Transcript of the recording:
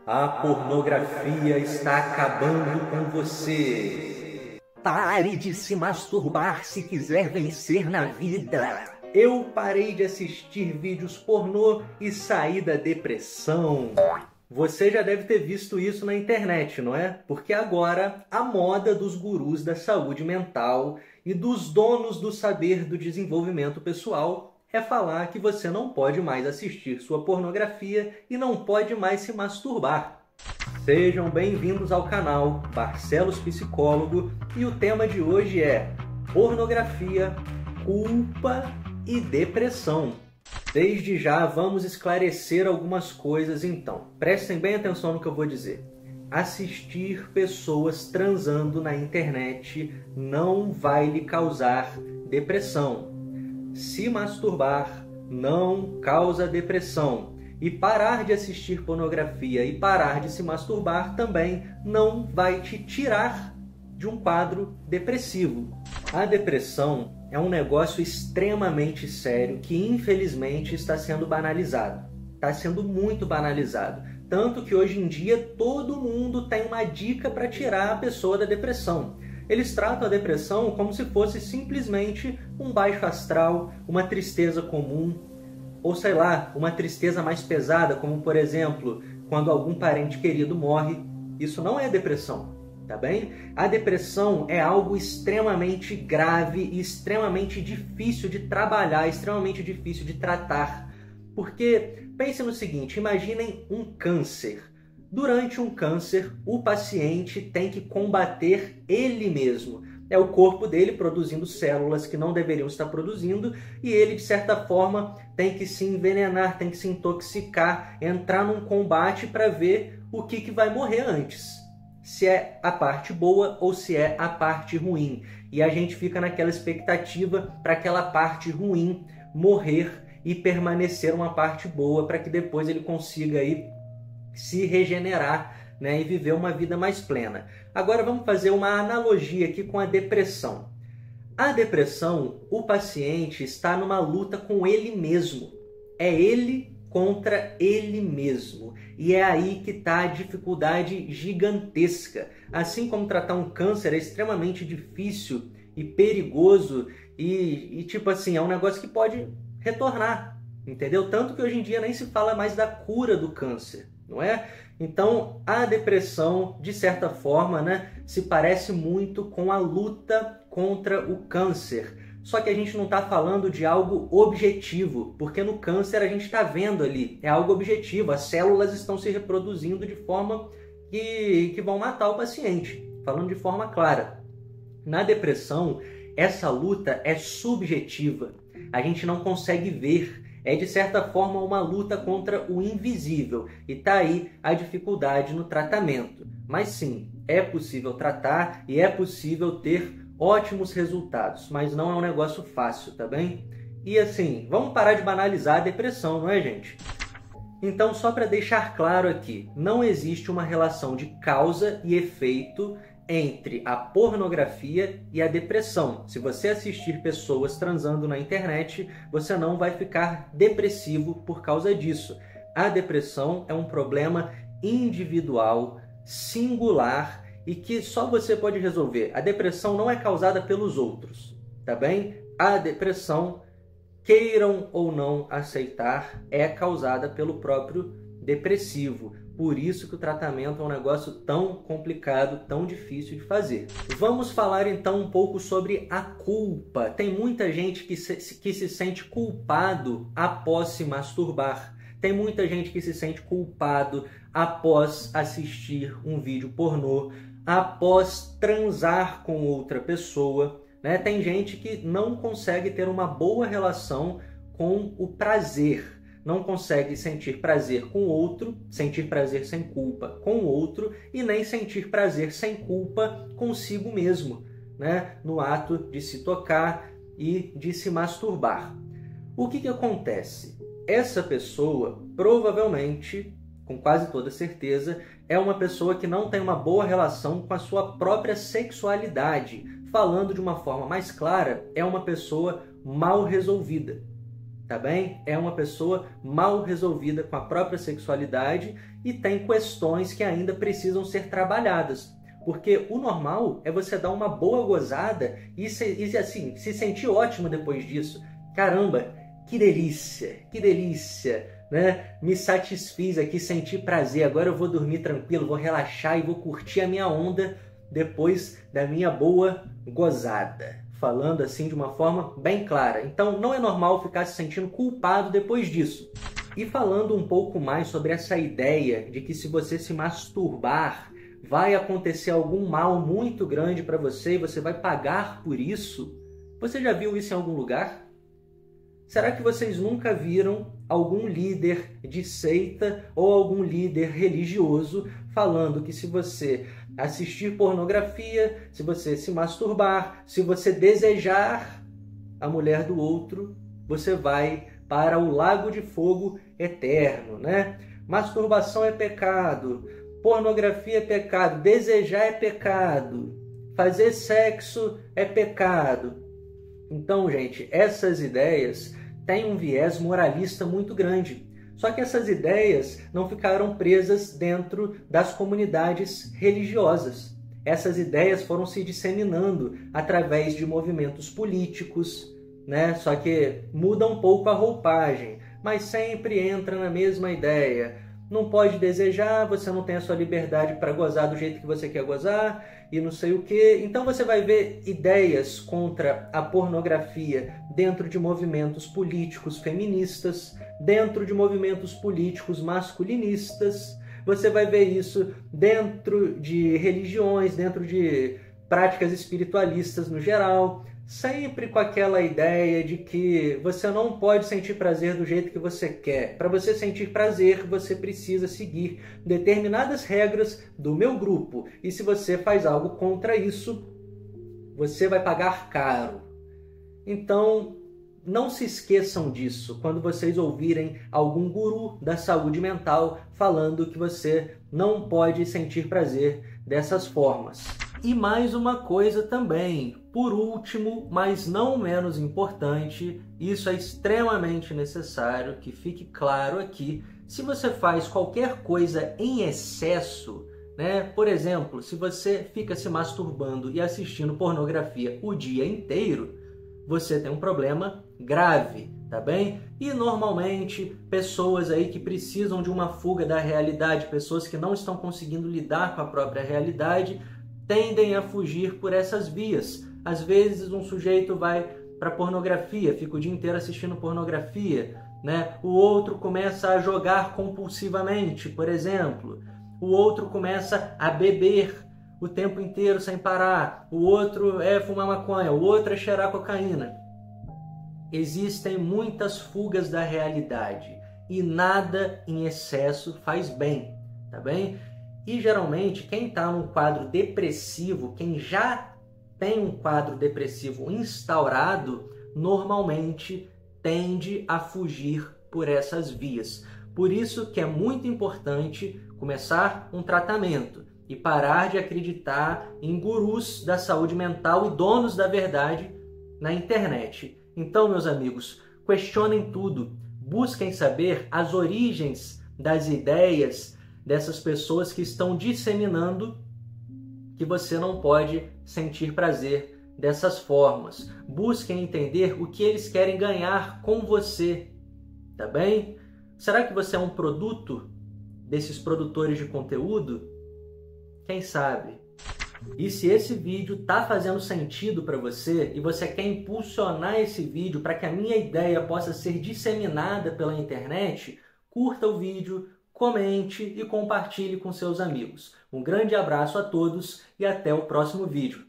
A pornografia está acabando com você. Pare de se masturbar se quiser vencer na vida. Eu parei de assistir vídeos pornô e saí da depressão. Você já deve ter visto isso na internet, não é? Porque agora a moda dos gurus da saúde mental e dos donos do saber do desenvolvimento pessoal é falar que você não pode mais assistir sua pornografia e não pode mais se masturbar. Sejam bem-vindos ao canal Barcelos Psicólogo e o tema de hoje é pornografia, culpa e depressão. Desde já vamos esclarecer algumas coisas então. Prestem bem atenção no que eu vou dizer. Assistir pessoas transando na internet não vai lhe causar depressão. Se masturbar não causa depressão. E parar de assistir pornografia e parar de se masturbar também não vai te tirar de um quadro depressivo. A depressão é um negócio extremamente sério que infelizmente está sendo banalizado. Está sendo muito banalizado. Tanto que hoje em dia todo mundo tem uma dica para tirar a pessoa da depressão. Eles tratam a depressão como se fosse simplesmente um baixo astral, uma tristeza comum, ou sei lá, uma tristeza mais pesada, como por exemplo, quando algum parente querido morre. Isso não é depressão, tá bem? A depressão é algo extremamente grave e extremamente difícil de trabalhar, extremamente difícil de tratar. Porque, pense no seguinte, imaginem um câncer. Durante um câncer, o paciente tem que combater ele mesmo. É o corpo dele produzindo células que não deveriam estar produzindo e ele, de certa forma, tem que se envenenar, tem que se intoxicar, entrar num combate para ver o que vai morrer antes. Se é a parte boa ou se é a parte ruim. E a gente fica naquela expectativa para aquela parte ruim morrer e permanecer uma parte boa para que depois ele consiga aí se regenerar, né, e viver uma vida mais plena. Agora vamos fazer uma analogia aqui com a depressão. A depressão, o paciente está numa luta com ele mesmo. É ele contra ele mesmo. E é aí que está a dificuldade gigantesca. Assim como tratar um câncer é extremamente difícil e perigoso e tipo assim, é um negócio que pode retornar, entendeu? Tanto que hoje em dia nem se fala mais da cura do câncer, não é? Então, a depressão, de certa forma, né, se parece muito com a luta contra o câncer. Só que a gente não está falando de algo objetivo, porque no câncer a gente está vendo ali, é algo objetivo, as células estão se reproduzindo de forma que vão matar o paciente, falando de forma clara. Na depressão, essa luta é subjetiva, a gente não consegue ver. É, de certa forma, uma luta contra o invisível. E está aí a dificuldade no tratamento. Mas sim, é possível tratar e é possível ter ótimos resultados. Mas não é um negócio fácil, tá bem? E assim, vamos parar de banalizar a depressão, não é, gente? Então, só para deixar claro aqui, não existe uma relação de causa e efeito entre a pornografia e a depressão. Se você assistir pessoas transando na internet, você não vai ficar depressivo por causa disso. A depressão é um problema individual, singular e que só você pode resolver. A depressão não é causada pelos outros, tá bem? A depressão, queiram ou não aceitar, é causada pelo próprio depressivo. Por isso que o tratamento é um negócio tão complicado, tão difícil de fazer. Vamos falar então um pouco sobre a culpa. Tem muita gente que se sente culpado após se masturbar. Tem muita gente que se sente culpado após assistir um vídeo pornô, após transar com outra pessoa, né? Tem gente que não consegue ter uma boa relação com o prazer. Não consegue sentir prazer com o outro, sentir prazer sem culpa com o outro e nem sentir prazer sem culpa consigo mesmo, né? No ato de se tocar e de se masturbar. O que acontece? Essa pessoa provavelmente, com quase toda certeza, é uma pessoa que não tem uma boa relação com a sua própria sexualidade. Falando de uma forma mais clara, é uma pessoa mal resolvida. tá bem? É uma pessoa mal resolvida com a própria sexualidade e tem questões que ainda precisam ser trabalhadas. Porque o normal é você dar uma boa gozada e assim, se sentir ótimo depois disso. Caramba, que delícia, né? Me satisfiz aqui, senti prazer, agora eu vou dormir tranquilo, vou relaxar e vou curtir a minha onda depois da minha boa gozada. Falando assim de uma forma bem clara. Então não é normal ficar se sentindo culpado depois disso. E falando um pouco mais sobre essa ideia de que se você se masturbar, vai acontecer algum mal muito grande para você e você vai pagar por isso. Você já viu isso em algum lugar? Será que vocês nunca viram algum líder de seita ou algum líder religioso falando que se você assistir pornografia, se você se masturbar, se você desejar a mulher do outro, você vai para o lago de fogo eterno, né? Masturbação é pecado, pornografia é pecado, desejar é pecado, fazer sexo é pecado. Então, gente, essas ideias têm um viés moralista muito grande. Só que essas ideias não ficaram presas dentro das comunidades religiosas. Essas ideias foram se disseminando através de movimentos políticos, né? Só que muda um pouco a roupagem, mas sempre entra na mesma ideia. Não pode desejar, você não tem a sua liberdade para gozar do jeito que você quer gozar e não sei o que. Então você vai ver ideias contra a pornografia dentro de movimentos políticos feministas, dentro de movimentos políticos masculinistas. Você vai ver isso dentro de religiões, dentro de práticas espiritualistas no geral, sempre com aquela ideia de que você não pode sentir prazer do jeito que você quer. Para você sentir prazer, você precisa seguir determinadas regras do meu grupo. E se você faz algo contra isso, você vai pagar caro. Então, não se esqueçam disso quando vocês ouvirem algum guru da saúde mental falando que você não pode sentir prazer dessas formas. E mais uma coisa também, por último, mas não menos importante, isso é extremamente necessário que fique claro aqui, se você faz qualquer coisa em excesso, né? Por exemplo, se você fica se masturbando e assistindo pornografia o dia inteiro, você tem um problema grave, tá bem? E normalmente pessoas aí que precisam de uma fuga da realidade, pessoas que não estão conseguindo lidar com a própria realidade, tendem a fugir por essas vias. Às vezes um sujeito vai para pornografia, fica o dia inteiro assistindo pornografia, né? O outro começa a jogar compulsivamente, por exemplo. O outro começa a beber o tempo inteiro sem parar. O outro é fumar maconha, o outro é cheirar cocaína. Existem muitas fugas da realidade e nada em excesso faz bem, tá bem? E geralmente quem está num quadro depressivo, quem já tem um quadro depressivo instaurado, normalmente tende a fugir por essas vias. Por isso que é muito importante começar um tratamento e parar de acreditar em gurus da saúde mental e donos da verdade na internet. Então, meus amigos, questionem tudo, busquem saber as origens das ideias dessas pessoas que estão disseminando que você não pode sentir prazer dessas formas. Busquem entender o que eles querem ganhar com você, tá bem? Será que você é um produto desses produtores de conteúdo? Quem sabe? E se esse vídeo está fazendo sentido para você e você quer impulsionar esse vídeo para que a minha ideia possa ser disseminada pela internet, curta o vídeo, comente e compartilhe com seus amigos. Um grande abraço a todos e até o próximo vídeo.